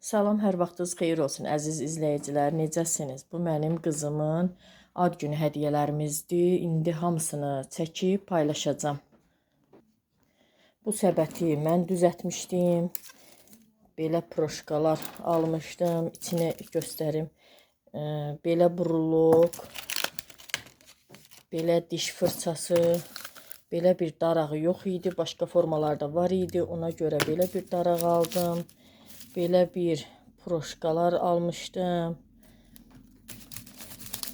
Salam, hər vaxtınız xeyir olsun əziz izləyicilər. Necəsiniz? Bu mənim qızımın ad günü hədiyyələrimizdir. İndi hamısını çəkib paylaşacağam. Bu səbəti mən düzəltmişdim. Belə proşkalar almışdım. İçini göstərim. Belə brulok, belə diş fırçası, belə bir darağı yox idi. Başqa formalarda var idi. Ona görə belə bir daraq aldım. Belə bir proşkalar almışdım.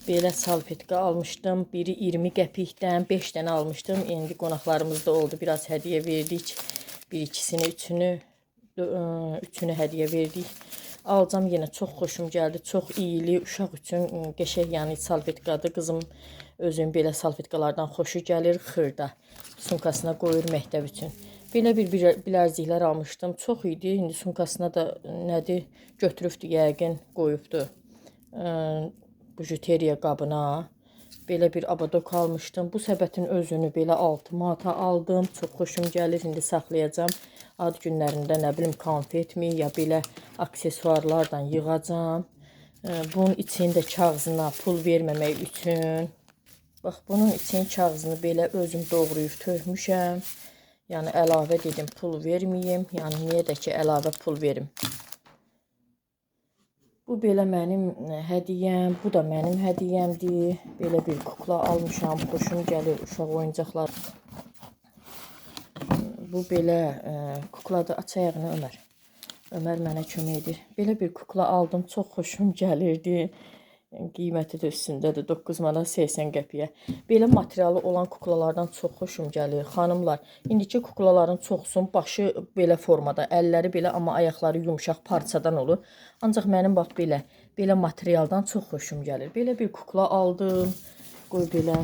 Belə salfetka almışdım. Biri 20 qəpikdən 5 dənə almışdım. İndi qonaqlarımız da oldu. Biraz hədiyyə verdik. Bir ikisini, üçünü hədiyyə verdik. Alacam yenə çox xoşum gəldi. Çox iyili, uşaq üçün qəşəng, yəni salfetkadır. Qızım özün belə salfetkalardan xoşu gəlir. Xırda sumkasına qoyur məktəb üçün. Belə bir bilərziklər almışdım. Çox idi. İndi sumkasına da nədir götürübdü, yəqin qoyubdu. Bujuteriya qabına. Belə bir abadok almışdım. Bu səbətin özünü belə 6 manata aldım. Çox xoşum gəlir. İndi saxlayacağım. Ad günlərində nə bilim konfetmi ya belə aksesuarlardan yığacağam. Bunun içində kağızına pul verməmək üçün. Bax, bunun için kağızını belə özüm doğrayıb tökmüşəm. Yəni əlavə dedim pul verməyim. Yəni niyə də ki əlavə pul verim. Bu belə mənim hədiyyəm. Bu da mənim hədiyyəmdir. Belə bir kukla almışam. Xoşum gəlir uşaq oyuncaqlar. Bu belə kukladır. Aç ayağını Ömər. Ömər mənə kömək edir. Belə bir kukla aldım. Çox xoşum gəlirdi. Qiyməti də üstündədir. 9 manat 80 qəpiyə. Belə materialı olan kuklalardan çox xoşum gəlir. Xanımlar, indiki kuklaların çoxsun başı belə formada, əlləri belə, amma ayaqları yumşaq parçadan olur. Ancaq mənim bax belə materialdan çox xoşum gəlir. Belə bir kukla aldım. Qoy belə.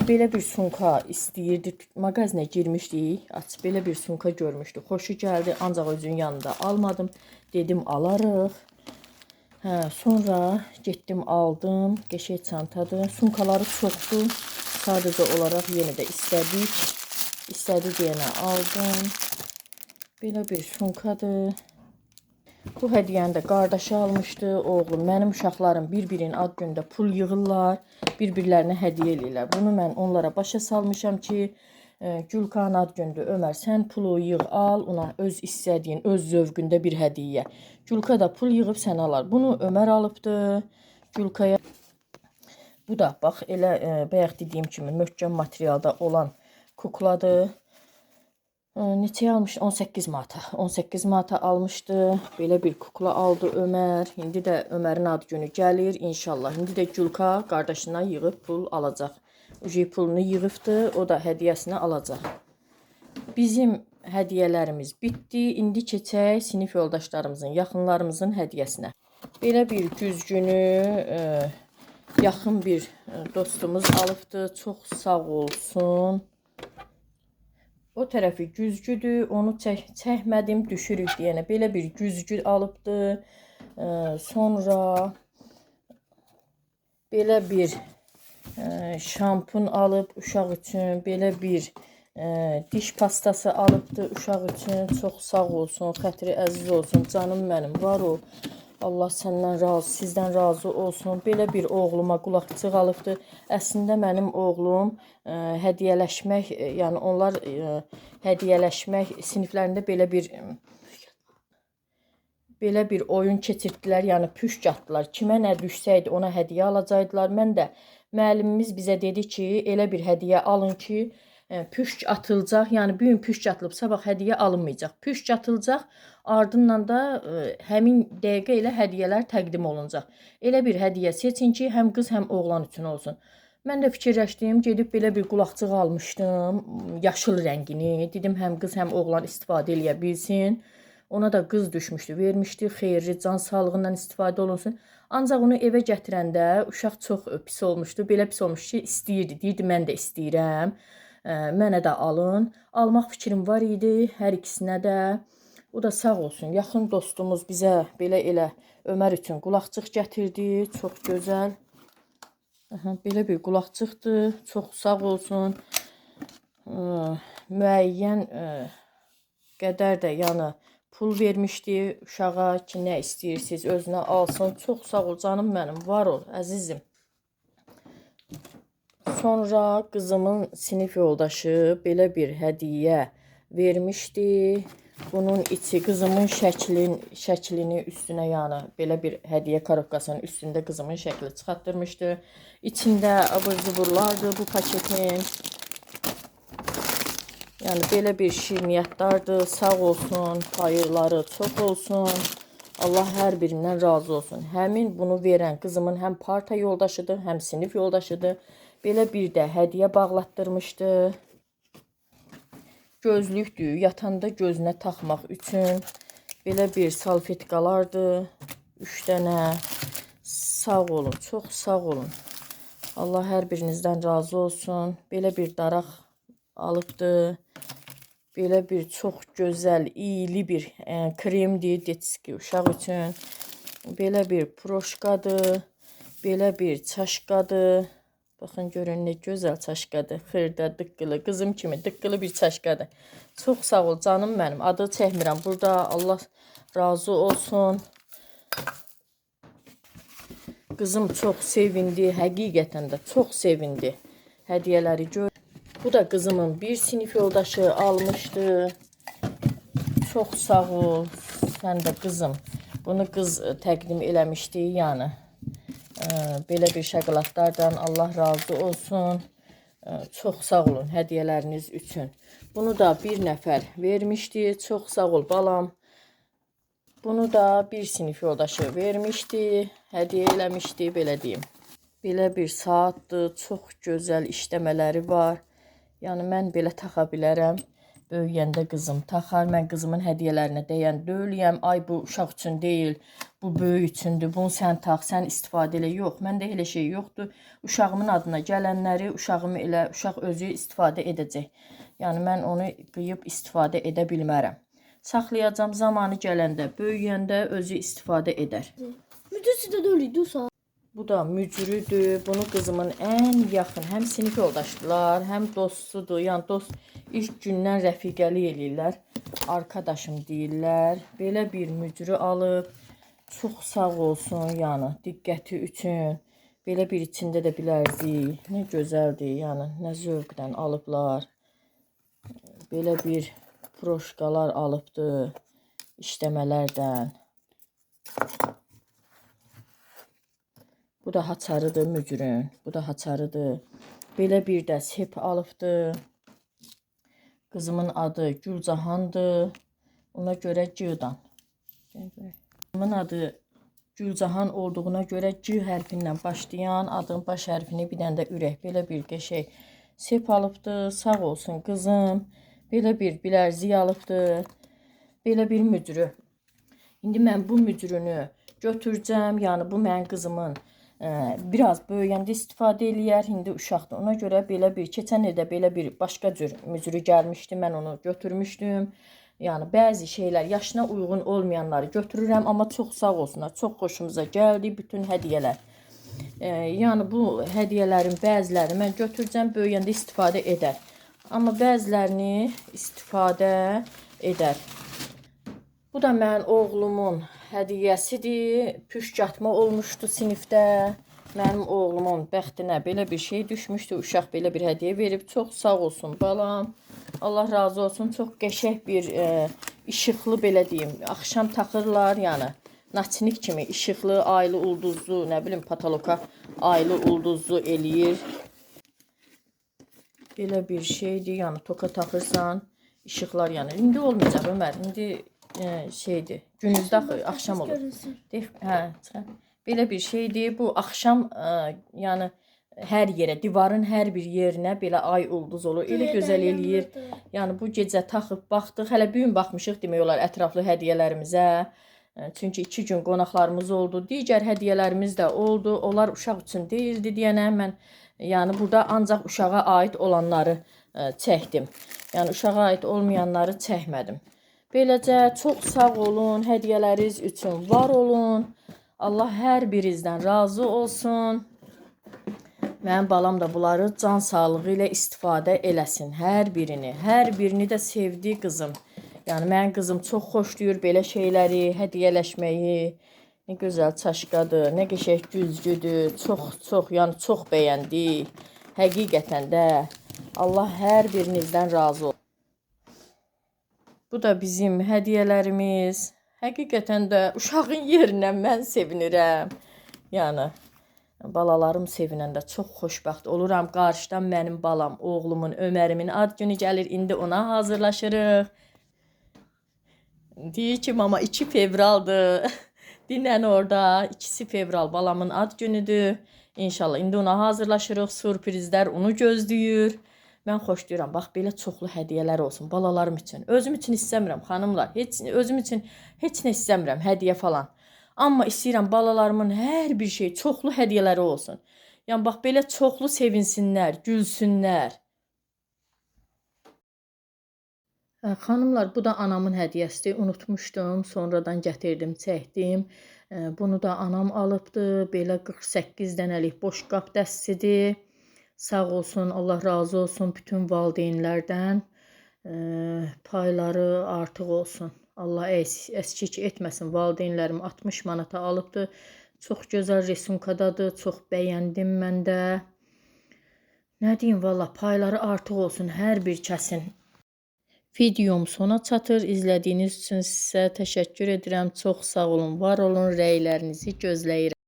Belə bir sumka istəyirdi. Mağazinə girmişdik. Aç belə bir sumka görmüşdük. Xoşu gəldi. Ancaq özün yanında almadım. Dedim alarıq. Sonra getdim aldım. Qəşəng çantadır. Sumkaları çoxdur. Sadəcə olaraq yenə də istədi deyənə aldım. Belə bir sumkadır. Bu hədiyyəni də qardaşı almışdı. Oğlum, mənim uşaqlarım bir-birinin ad günündə pul yığırlar. Bir-birlərinə hədiyyə eləyirlər. Bunu mən onlara başa salmışam ki, Gülkanın ad gündür. Ömər, sən pulu yığ, al, ona öz istədiyin, öz zövqündə bir hədiyyə. Gülka da pul yığıb sənə alar. Bunu Ömər alıbdı Gülkaya. Bu da bax elə bayaq dediyim kimi möhkəm materialda olan kukladır. Neçəyə almışdı? 18 manata. 18 manata almışdı. Belə bir kukla aldı Ömər. İndi də Ömərin ad günü gəlir inşallah. İndi də Gülka qardaşından yığıb pul alacaq. Uji pulunu yığıbdı. O da hədiyyəsini alacaq. Bizim hədiyyələrimiz bitdi. İndi keçək sinif yoldaşlarımızın, yaxınlarımızın hədiyyəsinə. Belə bir güzgünü yaxın bir dostumuz alıbdı. Çox sağ olsun. O tərəfi güzgüdür. Onu çəkmədim, düşürük deyənə. Belə bir güzgü alıbdı. Sonra belə bir şampun alıb uşaq üçün. Belə bir diş pastası alıbdı uşaq üçün. Çox sağ olsun, xətri əziz olsun. Canım mənim, var o. Allah səndən razı, sizdən razı olsun. Belə bir oğluma qulaqçıq alıbdı. Əslində mənim oğlum hədiyyələşmək, yəni onlar hədiyyələşmək siniflərində belə bir oyun keçirdilər, yəni püşk atdılar. Kimə nə düşsəydi ona hədiyyə alacaqdılar. Mən də müəllimimiz bizə dedi ki, elə bir hədiyyə alın ki, püşk atılacaq. Yəni bu gün püşk atılıb, sabah hədiyyə alınmayacaq. Püşk atılacaq, ardından da həmin dəqiqə ilə hədiyyələr təqdim olunacaq. Elə bir hədiyyə seçin ki, həm qız, həm oğlan üçün olsun. Mən də fikirləşdim, gedib belə bir qulaqçıq almışdım, yaşıl rəngini. Dedim, həm qız, həm oğlan istifadə eləyə bilsin. Ona da qız düşmüşdü, vermişdi, xeyirli, can sağlığından istifadə olunsun. Ancaq onu evə gətirəndə uşaq çox pis olmuşdu. Belə pis olmuş ki, istəyirdi, deyirdi, mən də istəyirəm. Mənə də alın. Almaq fikrim var idi hər ikisinə də. O da sağ olsun. Yaxın dostumuz bizə belə Ömər üçün qulaqçıq gətirdi. Çox gözəl. Belə bir qulaqçıqdır. Çox sağ olsun. Müəyyən qədər də yəni pul vermişdi uşağa ki, nə istəyirsiniz özünə alsın. Çox sağ ol canım mənim, var ol əzizim. Sonra qızımın sinif yoldaşı belə bir hədiyyə vermişdi. Bunun içi qızımın şəklini üstünə, yəni belə bir hədiyyə korobkasının üstündə qızımın şəkli çıxartdırmışdı. İçində abır-cuburlardı bu paketin. Yəni belə bir şirniyyatlardı. Sağ olsun, xeyirləri çox olsun. Allah hər birindən razı olsun. Həmin bunu verən qızımın həm parta yoldaşıdır, həm sinif yoldaşıdır. Belə bir də hədiyyə bağlatdırmışdı. Gözlükdür, yatanda gözünə taxmaq üçün. Belə bir salfetkalardır. 3 dənə. Sağ olun, çox sağ olun. Allah hər birinizdən razı olsun. Belə bir daraq alıbdı. Belə bir çox gözəl, iyili bir kremdir, detski uşaq üçün. Belə bir proşkadır. Belə bir çaşkadır. Baxın görün nə gözəl çaşkadır. Xırda, dıqqılı, qızım kimi dıqqılı bir çaşkadır. Çox sağ ol canım mənim. Adı çəkmirəm burada. Allah razı olsun. Qızım çox sevindi. Həqiqətən də çox sevindi. Hədiyyələri gör. Bu da qızımın bir sinif yoldaşı almışdı. Çox sağ ol. Sən də qızım. Bunu qız təqdim eləmişdi yəni. Belə bir şokoladlardan Allah razı olsun. Çox sağ olun hədiyyələriniz üçün. Bunu da bir nəfər vermişdi. Çox sağ ol balam. Bunu da bir sinif yoldaşı vermişdi. Hədiyyə eləmişdi, belə deyim. Belə bir saatdır. Çox gözəl işləmələri var. Yəni mən belə taxa bilərəm. Böyüyəndə qızım taxar. Mən qızımın hədiyyələrinə dəyən deyiləm. Ay bu uşaq üçün deyil. Bu böyük üçündür. Bunu sən tax, sən istifadə elə. Yox, məndə elə şey yoxdur. Uşağımın adına gələnləri uşaq özü istifadə edəcək. Yəni mən onu qıyıb istifadə edə bilmərəm. Saxlayacam, zamanı gələndə, böyüyəndə özü istifadə edər. Müdürü də öyleydi o saat. Bu da mücrüdür. Bunu qızımın ən yaxın, həm sinif yoldaşdılar, həm dostudur. Yəni dost ilk gündən rəfiqəlik eləyirlər. Arkadaşım deyirlər. Belə bir mücrü alıb. Çox sağ olsun, yəni diqqəti üçün. Belə bir içində də bilərzik. Nə gözəldir, yəni nə zövqdən alıblar. Belə bir proşkalar alıbdı işləmələrdən. Bu da haçarıdır mücrün. Bu da haçarıdır. Belə bir də sep alıbdı. Qızımın adı Gülcahandır. Ona görə G'dan. Qızımın adı Gülcahan olduğuna görə G hərfindən başlayan adın baş hərfini bir dənə də ürək. Belə bir qəşəng sep alıbdı. Sağ olsun qızım. Belə bir bilərzik alıbdı. Belə bir mücrü. İndi mən bu mücrünü götürəcəm. Yəni bu mənim qızımın biraz böyüyəndə istifadə eləyər. İndi uşaqdır. Ona görə belə bir, keçən ildə belə bir başqa cür mücrü gəlmişdi. Mən onu götürmüşdüm. Yəni bəzi şeylər yaşına uyğun olmayanları götürürəm. Amma çox sağ olsunlar. Çox xoşumuza gəldi bütün hədiyyələr. Yəni bu hədiyyələrin bəzilərini mən götürəcəm. Böyüyəndə istifadə edər. Amma bəzilərini istifadə edər. Bu da mənim oğlumun hədiyyəsidir. Püşkatma olmuşdu sinifdə. Mənim oğlumun bəxtinə belə bir şey düşmüşdü. Uşaq belə bir hədiyyə verib. Çox sağ olsun balam. Allah razı olsun. Çox qəşəng bir işıqlı belə deyim. Axşam taxırlar yəni. Naçinik kimi işıqlı, aylı ulduzlu, nə bilim pataloka aylı ulduzlu eləyir. Belə bir şeydir. Yəni toka taxırsan işıqlar yəni. İndi olmayacaq Ömər. İndi şeydir. Gündüzdə axşam olur. Hə, çıxar. Belə bir şeydir. Bu axşam yəni hər yerə, divarın hər bir yerinə belə ay ulduz olur. Elə gözəl eləyir. Yəni bu gecə taxıb baxdıq. Hələ bu gün baxmışıq demək olar ətraflı hədiyyələrimizə. Çünki 2 gün qonaqlarımız oldu. Digər hədiyyələrimiz də oldu. Onlar uşaq üçün deyildi deyənə mən yəni burada ancaq uşağa aid olanları çəkdim. Yəni uşağa aid olmayanları çəkmədim. Beləcə çox sağ olun, hədiyyələriniz üçün var olun. Allah hər birinizdən razı olsun. Mənim balam da bunları can sağlığı ilə istifadə eləsin. Hər birini də sevdi qızım. Yəni mənim qızım çox xoşlayır belə şeyləri, hədiyyələşməyi. Nə gözəl çaşqadır, nə qəşəng güzgüdür. Çox, yəni çox bəyəndik. Həqiqətən də Allah hər birinizdən razı olsun. Bu da bizim hədiyyələrimiz. Həqiqətən də uşağın yerinə mən sevinirəm. Yəni balalarım sevinəndə çox xoşbəxt oluram. Qarşıdan mənim balam, oğlumun, Ömərimin ad günü gəlir. İndi ona hazırlaşırıq. Deyir ki, mama 2 fevraldır. Dinən orada 2 fevral balamın ad günüdür. İnşallah indi ona hazırlaşırıq. Sürprizlər onu gözləyir. Mən xoşlayıram. Bax belə çoxlu hədiyyələr olsun balalarım üçün. Özüm üçün istəmirəm xanımlar. Özüm üçün heç nə istəmirəm, hədiyyə falan. Amma istəyirəm balalarımın hər bir şey çoxlu hədiyyələri olsun. Yəni bax belə çoxlu sevinsinlər, gülsünlər. Xanımlar, bu da anamın hədiyyəsidir. Unutmuşdum, sonradan gətirdim, çəkdim. Bunu da anam alıbdı. Belə 48 dənəlik boşqab dəstidir. Sağ olsun, Allah razı olsun bütün valideynlərdən. Payları artıq olsun. Allah əskik etməsin. Valideynlərim 60 manata alıbdı. Çox gözəl resimkadadır. Çox bəyəndim mən də. Nə deyim, valla payları artıq olsun hər bir kəsin. Videom sona çatır. İzlədiyiniz üçün sizə təşəkkür edirəm. Çox sağ olun, var olun. Rəylərinizi gözləyirəm.